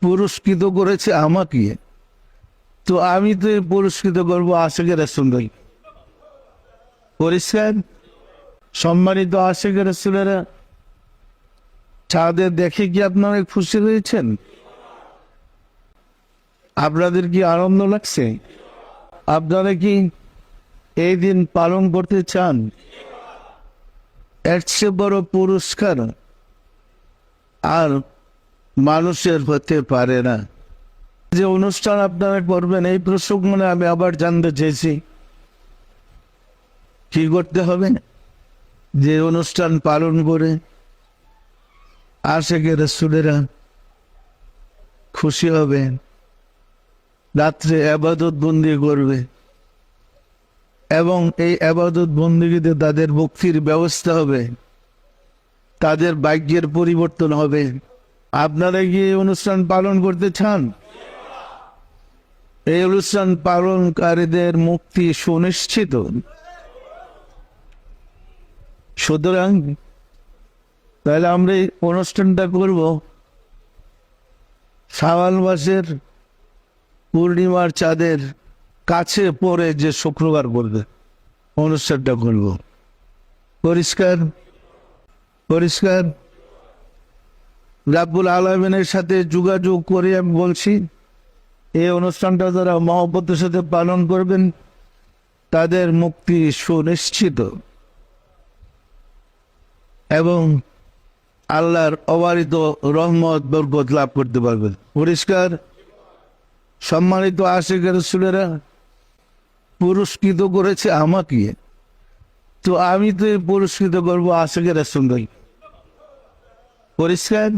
পুরস্কৃত করেছে আমাকে, তো আমি তো পুরস্কৃত করবো আশিকে রাসূলকে। পরিষ্কার? সম্মানিত আশিকে রাসূলেরা, চাঁদের দেখে কি আপনারা খুশি হয়েছেন? আপনাদের কি আনন্দ লাগছে? আপনারা কি এই দিন পালন করতে চান? এর চেয়ে বড় পুরস্কার আর মানুষের হতে পারে না। যে অনুষ্ঠান আপনারা করবেন এই প্রসঙ্গে আমি আবার জানতে চেয়েছি কি করতে হবে। যে অনুষ্ঠান পালন করে আশিকে রাসূলেরা খুশি হবে, রাত্রে ইবাদত বন্দি করবে এবং এই ইবাদত বন্দিতে তাদের মুক্তির ব্যবস্থা হবে, তাদের ভাগ্যের পরিবর্তন হবে। আপনারা কি এই অনুষ্ঠান পালন করতে চান? এই অনুষ্ঠান পালনকারীদের মুক্তি সুনিশ্চিত। সুতরাং তাহলে আমরা এই অনুষ্ঠানটা করব শাওয়াল মাসের পূর্ণিমার চাঁদের কাছে পড়ে যে শুক্রবার করবে অনুষ্ঠানটা করব। পরিষ্কার? পরিষ্কার? রাব্বুল আলামিনের সাথে যোগাযোগ করে আমি বলছি, এই অনুষ্ঠানটা যারা মহব্বতের সাথে পালন করবেন তাদের মুক্তি সুনিশ্চিত এবং আল্লাহর অবারিত রহমত বরকত লাভ করতে পারবেন। পরিষ্কার? সম্মানিত আশিকে রাসূলেরা, পুরস্কৃত করেছে আমাকে, তো আমি তো পুরস্কৃত করবো আশিকে রাসূলকে। পরিষ্কার?